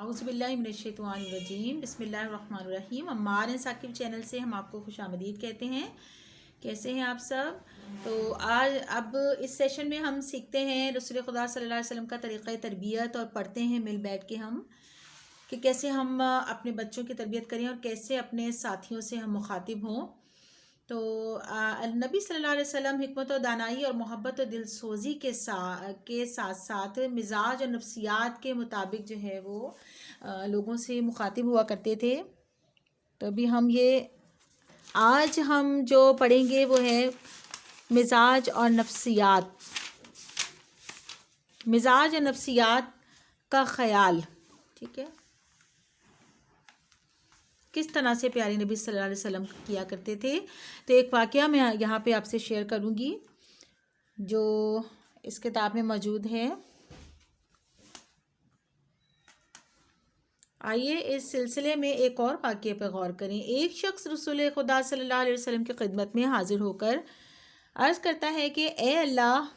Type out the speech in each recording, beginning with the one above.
اعوذ باللہ من الشیطان الرجیم بسم اللہ الرحمن الرحیم عمار اینڈ ثاقب چینل سے ہم آپ کو خوش آمدید کہتے ہیں۔ کیسے ہیں آپ سب؟ تو اب اس سیشن میں ہم سیکھتے ہیں رسول خدا صلی اللہ علیہ وسلم کا طریقہ تربیت اور پڑھتے ہیں مل بیٹھ کے ہم کہ کیسے ہم اپنے بچوں کی تربیت کریں اور کیسے اپنے ساتھیوں سے ہم مخاطب ہوں۔ تو نبی صلی اللہ علیہ وسلم حکمت و دانائی اور محبت و دل سوزی کے ساتھ ساتھ مزاج اور نفسیات کے مطابق جو ہے وہ لوگوں سے مخاطب ہوا کرتے تھے۔ تو ابھی آج ہم جو پڑھیں گے وہ ہے مزاج اور نفسیات، مزاج اور نفسیات کا خیال، ٹھیک ہے، کس طرح سے پیارے نبی صلی اللہ علیہ وسلم کیا کرتے تھے۔ تو ایک واقعہ میں یہاں پہ آپ سے شیئر کروں گی جو اس کتاب میں موجود ہے۔ آئیے اس سلسلے میں ایک اور واقعے پہ غور کریں۔ ایک شخص رسول خدا صلی اللہ علیہ وسلم کی خدمت میں حاضر ہو کر عرض کرتا ہے کہ اے اللہ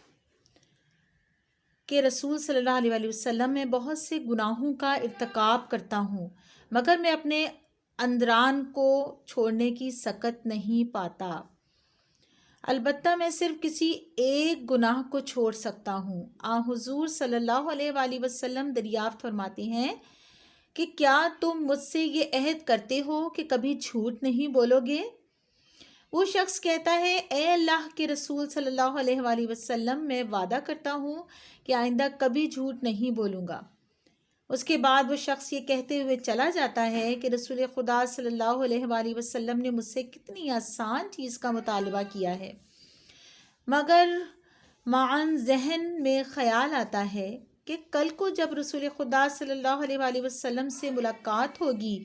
کے رسول صلی اللہ علیہ وسلم، میں بہت سے گناہوں کا ارتکاب کرتا ہوں مگر میں اپنے اندران کو چھوڑنے کی سکت نہیں پاتا، البتہ میں صرف کسی ایک گناہ کو چھوڑ سکتا ہوں۔ حضور صلی اللہ علیہ وآلہ وسلم دریافت فرماتے ہیں کہ کیا تم مجھ سے یہ عہد کرتے ہو کہ کبھی جھوٹ نہیں بولو گے؟ وہ شخص کہتا ہے اے اللہ کے رسول صلی اللہ علیہ وآلہ وسلم، میں وعدہ کرتا ہوں کہ آئندہ کبھی جھوٹ نہیں بولوں گا۔ اس کے بعد وہ شخص یہ کہتے ہوئے چلا جاتا ہے کہ رسول خدا صلی اللہ علیہ وآلہ وسلم نے مجھ سے کتنی آسان چیز کا مطالبہ کیا ہے، مگر معاً ذہن میں خیال آتا ہے کہ کل کو جب رسول خدا صلی اللہ علیہ وآلہ وسلم سے ملاقات ہوگی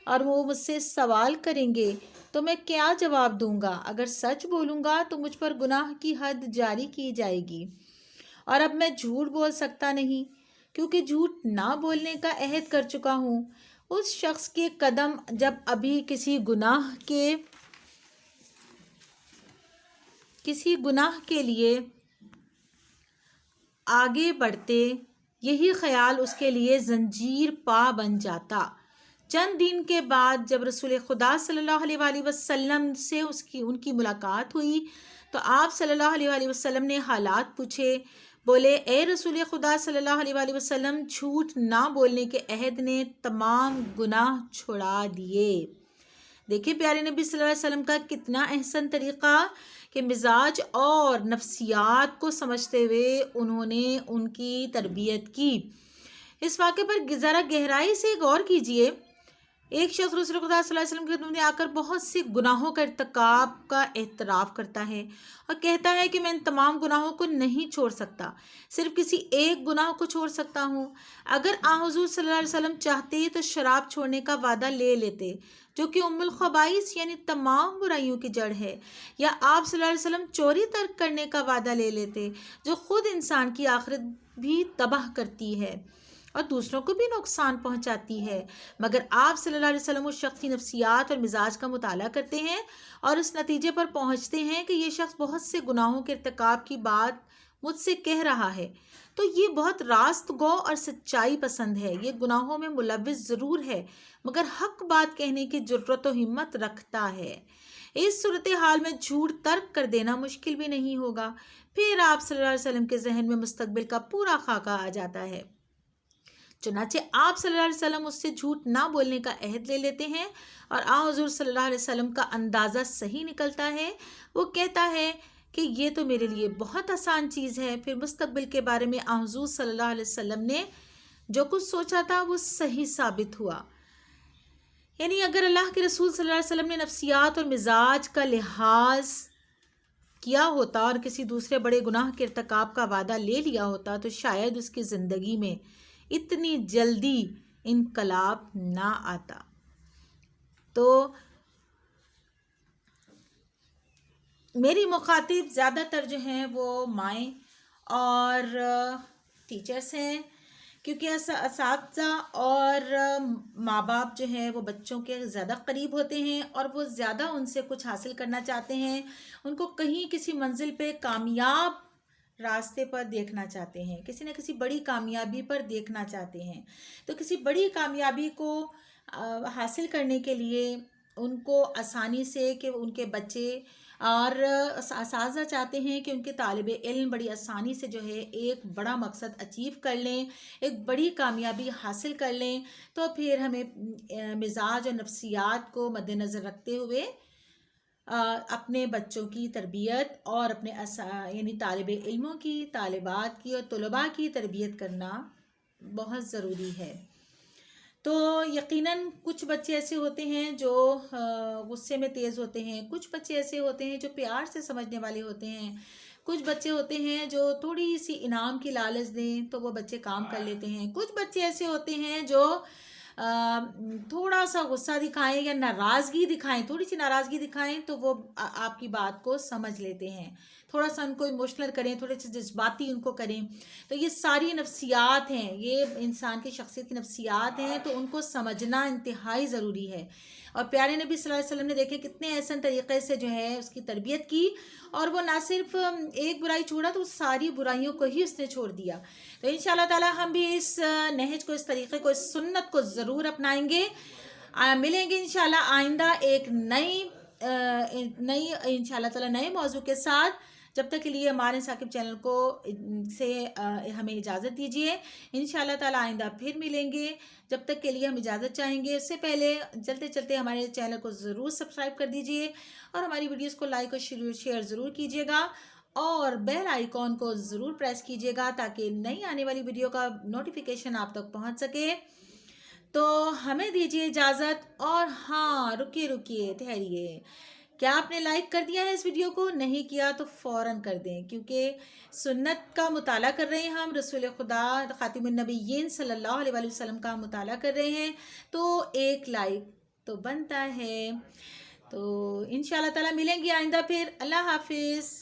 اور وہ مجھ سے سوال کریں گے تو میں کیا جواب دوں گا؟ اگر سچ بولوں گا تو مجھ پر گناہ کی حد جاری کی جائے گی، اور اب میں جھوٹ بول سکتا نہیں کیونکہ جھوٹ نہ بولنے کا عہد کر چکا ہوں۔ اس شخص کے قدم جب ابھی کسی گناہ کے لیے آگے بڑھتے، یہی خیال اس کے لیے زنجیر پا بن جاتا۔ چند دن کے بعد جب رسول خدا صلی اللہ علیہ وآلہ وسلم سے ان کی ملاقات ہوئی تو آپ صلی اللہ علیہ وآلہ وسلم نے حالات پوچھے۔ بولے اے رسول خدا صلی اللہ علیہ وآلہ وسلم، جھوٹ نہ بولنے کے عہد نے تمام گناہ چھڑا دیے۔ دیکھیں پیارے نبی صلی اللہ علیہ وسلم کا کتنا احسن طریقہ کہ مزاج اور نفسیات کو سمجھتے ہوئے انہوں نے ان کی تربیت کی۔ اس واقعے پر ذرا گہرائی سے غور کیجئے۔ ایک شخص رسول خدا صلی اللہ علیہ وسلم کی خدمت میں آ کر بہت سی گناہوں کا ارتکاب کا اعتراف کرتا ہے اور کہتا ہے کہ میں ان تمام گناہوں کو نہیں چھوڑ سکتا، صرف کسی ایک گناہ کو چھوڑ سکتا ہوں۔ اگر حضور صلی اللہ علیہ وسلم چاہتے تو شراب چھوڑنے کا وعدہ لے لیتے، جو کہ ام الخبائث یعنی تمام برائیوں کی جڑ ہے، یا آپ صلی اللہ علیہ وسلم چوری ترک کرنے کا وعدہ لے لیتے، جو خود انسان کی آخرت بھی تباہ کرتی ہے اور دوسروں کو بھی نقصان پہنچاتی ہے۔ مگر آپ صلی اللہ علیہ وسلم اس شخص کی نفسیات اور مزاج کا مطالعہ کرتے ہیں اور اس نتیجے پر پہنچتے ہیں کہ یہ شخص بہت سے گناہوں کے ارتکاب کی بات مجھ سے کہہ رہا ہے تو یہ بہت راست گو اور سچائی پسند ہے، یہ گناہوں میں ملوث ضرور ہے مگر حق بات کہنے کی جرأت و ہمت رکھتا ہے۔ اس صورتحال میں جھوٹ ترک کر دینا مشکل بھی نہیں ہوگا۔ پھر آپ صلی اللہ علیہ وسلم کے ذہن میں مستقبل کا پورا خاکہ آ جاتا ہے۔ چنانچہ آپ صلی اللہ علیہ وسلم اس سے جھوٹ نہ بولنے کا عہد لے لیتے ہیں اور حضور صلی اللہ علیہ وسلم کا اندازہ صحیح نکلتا ہے۔ وہ کہتا ہے کہ یہ تو میرے لیے بہت آسان چیز ہے۔ پھر مستقبل کے بارے میں حضور صلی اللہ علیہ وسلم نے جو کچھ سوچا تھا وہ صحیح ثابت ہوا۔ یعنی اگر اللہ کے رسول صلی اللہ علیہ وسلم نے نفسیات اور مزاج کا لحاظ کیا ہوتا اور کسی دوسرے بڑے گناہ کے ارتکاب کا وعدہ لے لیا ہوتا تو شاید اس کی زندگی میں اتنی جلدی انقلاب نہ آتا۔ تو میری مخاطب زیادہ تر جو ہیں وہ مائیں اور ٹیچرز ہیں، کیونکہ اساتذہ اور ماں باپ جو ہیں وہ بچوں کے زیادہ قریب ہوتے ہیں اور وہ زیادہ ان سے کچھ حاصل کرنا چاہتے ہیں، ان کو کہیں کسی منزل پہ کامیاب راستے پر دیکھنا چاہتے ہیں، کسی نہ کسی بڑی کامیابی پر دیکھنا چاہتے ہیں، تو کسی بڑی کامیابی کو حاصل کرنے کے لیے ان کو آسانی سے کہ ان کے بچے اور اساتذہ چاہتے ہیں کہ ان کے طالب علم بڑی آسانی سے جو ہے ایک بڑا مقصد اچیو کر لیں، ایک بڑی کامیابی حاصل کر لیں، تو پھر ہمیں مزاج اور نفسیات کو مد نظر رکھتے ہوئے اپنے بچوں کی تربیت اور اپنے یعنی طالب علموں کی، طالبات کی اور طلباء کی تربیت کرنا بہت ضروری ہے۔ تو یقیناً کچھ بچے ایسے ہوتے ہیں جو غصے میں تیز ہوتے ہیں، کچھ بچے ایسے ہوتے ہیں جو پیار سے سمجھنے والے ہوتے ہیں، کچھ بچے ہوتے ہیں جو تھوڑی سی انعام کی لالچ دیں تو وہ بچے کام کر لیتے ہیں، کچھ بچے ایسے ہوتے ہیں جو تھوڑا سا غصہ دکھائیں یا ناراضگی دکھائیں، تھوڑی سی ناراضگی دکھائیں تو وہ آپ کی بات کو سمجھ لیتے ہیں، تھوڑا سا ان کو ایموشنل کریں، تھوڑے سے جذباتی ان کو کریں، تو یہ ساری نفسیات ہیں، یہ انسان کی شخصیت کی نفسیات ہیں، تو ان کو سمجھنا انتہائی ضروری ہے۔ اور پیارے نبی صلی اللہ علیہ وسلم نے دیکھے کتنے احسن طریقے سے جو ہے اس کی تربیت کی، اور وہ نہ صرف ایک برائی چھوڑا تو ساری برائیوں کو ہی اس نے چھوڑ دیا۔ تو انشاءاللہ تعالی ہم بھی اس نہج کو، اس طریقے کو، اس سنت کو ضرور اپنائیں گے۔ ملیں گے انشاءاللہ آئندہ ایک نئی انشاءاللہ تعالی نئے موضوع کے ساتھ۔ جب تک کے لیے ہمارے ثاقب چینل کو سے ہمیں اجازت دیجیے، انشاءاللہ تعالی آئندہ پھر ملیں گے۔ جب تک کے لیے ہم اجازت چاہیں گے، اس سے پہلے چلتے چلتے ہمارے چینل کو ضرور سبسکرائب کر دیجیے، اور ہماری ویڈیوز کو لائک اور شیئر ضرور کیجیے گا، اور بیل آئیکن کو ضرور پریس کیجیے گا تاکہ نئی آنے والی ویڈیو کا نوٹیفیکیشن آپ تک پہنچ سکے۔ تو ہمیں دیجیے اجازت، اور ہاں رکیے ٹھہریے، کیا آپ نے لائک کر دیا ہے اس ویڈیو کو؟ نہیں کیا تو فوراً کر دیں، کیونکہ سنت کا مطالعہ کر رہے ہیں ہم، رسول خدا خاتم النبیین صلی اللہ علیہ وسلم کا مطالعہ کر رہے ہیں، تو ایک لائک تو بنتا ہے۔ تو انشاءاللہ تعالی ملیں گے آئندہ پھر۔ اللہ حافظ۔